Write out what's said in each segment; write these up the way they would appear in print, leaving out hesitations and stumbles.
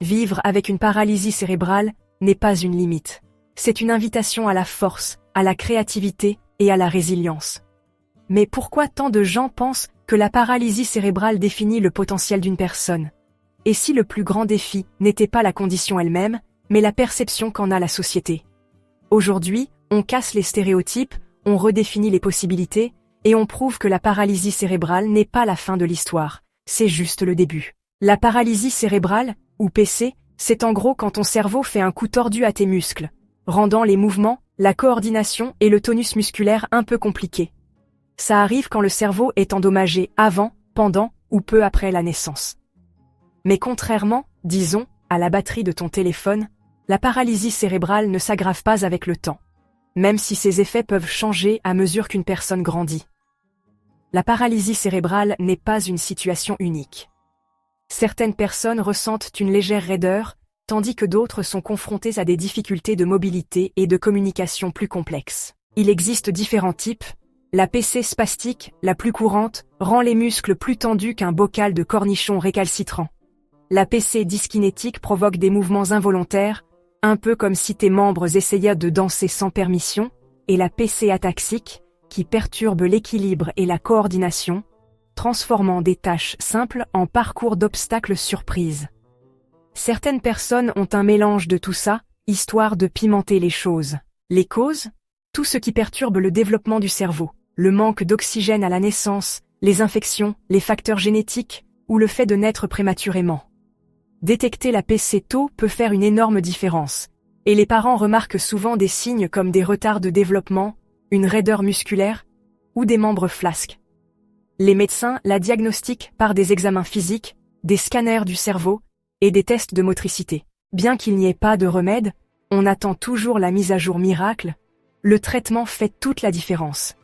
Vivre avec une paralysie cérébrale n'est pas une limite. C'est une invitation à la force, à la créativité et à la résilience. Mais pourquoi tant de gens pensent que la paralysie cérébrale définit le potentiel d'une personne? Et si le plus grand défi n'était pas la condition elle-même, mais la perception qu'en a la société? Aujourd'hui, on casse les stéréotypes, on redéfinit les possibilités, et on prouve que la paralysie cérébrale n'est pas la fin de l'histoire, c'est juste le début. La paralysie cérébrale, ou PC, c'est en gros quand ton cerveau fait un coup tordu à tes muscles, rendant les mouvements, la coordination et le tonus musculaire un peu compliqués. Ça arrive quand le cerveau est endommagé avant, pendant ou peu après la naissance. Mais contrairement, disons, à la batterie de ton téléphone, la paralysie cérébrale ne s'aggrave pas avec le temps, même si ses effets peuvent changer à mesure qu'une personne grandit. La paralysie cérébrale n'est pas une situation unique. Certaines personnes ressentent une légère raideur, tandis que d'autres sont confrontées à des difficultés de mobilité et de communication plus complexes. Il existe différents types. La PC spastique, la plus courante, rend les muscles plus tendus qu'un bocal de cornichons récalcitrants. La PC dyskinétique provoque des mouvements involontaires, un peu comme si tes membres essayaient de danser sans permission, et la PC ataxique, qui perturbe l'équilibre et la coordination, transformant des tâches simples en parcours d'obstacles surprises. Certaines personnes ont un mélange de tout ça, histoire de pimenter les choses. Les causes? Tout ce qui perturbe le développement du cerveau, le manque d'oxygène à la naissance, les infections, les facteurs génétiques, ou le fait de naître prématurément. Détecter la PC tôt peut faire une énorme différence, et les parents remarquent souvent des signes comme des retards de développement, une raideur musculaire, ou des membres flasques. Les médecins la diagnostiquent par des examens physiques, des scanners du cerveau et des tests de motricité. Bien qu'il n'y ait pas de remède, on attend toujours la mise à jour miracle. Le traitement fait toute la différence.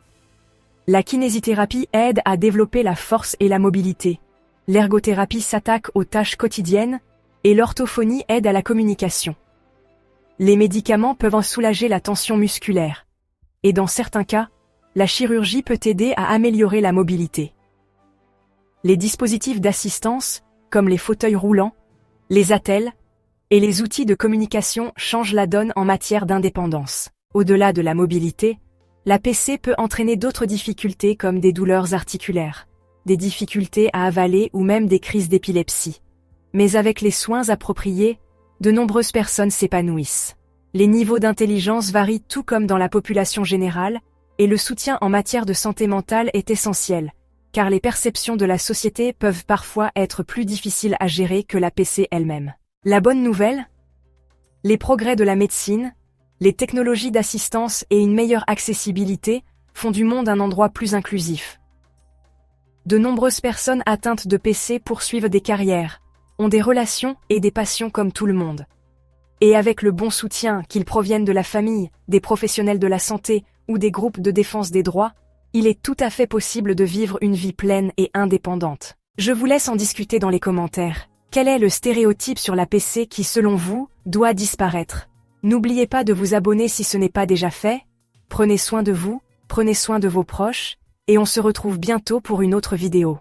La kinésithérapie aide à développer la force et la mobilité. L'ergothérapie s'attaque aux tâches quotidiennes et l'orthophonie aide à la communication. Les médicaments peuvent en soulager la tension musculaire. Et dans certains cas, la chirurgie peut aider à améliorer la mobilité. Les dispositifs d'assistance, comme les fauteuils roulants, les attelles et les outils de communication changent la donne en matière d'indépendance. Au-delà de la mobilité, la PC peut entraîner d'autres difficultés comme des douleurs articulaires, des difficultés à avaler ou même des crises d'épilepsie. Mais avec les soins appropriés, de nombreuses personnes s'épanouissent. Les niveaux d'intelligence varient tout comme dans la population générale, et le soutien en matière de santé mentale est essentiel, car les perceptions de la société peuvent parfois être plus difficiles à gérer que la PC elle-même. La bonne nouvelle? Les progrès de la médecine, les technologies d'assistance et une meilleure accessibilité font du monde un endroit plus inclusif. De nombreuses personnes atteintes de PC poursuivent des carrières, ont des relations et des passions comme tout le monde. Et avec le bon soutien, qu'ils proviennent de la famille, des professionnels de la santé ou des groupes de défense des droits, il est tout à fait possible de vivre une vie pleine et indépendante. Je vous laisse en discuter dans les commentaires. Quel est le stéréotype sur la PC qui, selon vous, doit disparaître? N'oubliez pas de vous abonner si ce n'est pas déjà fait. Prenez soin de vous, prenez soin de vos proches, et on se retrouve bientôt pour une autre vidéo.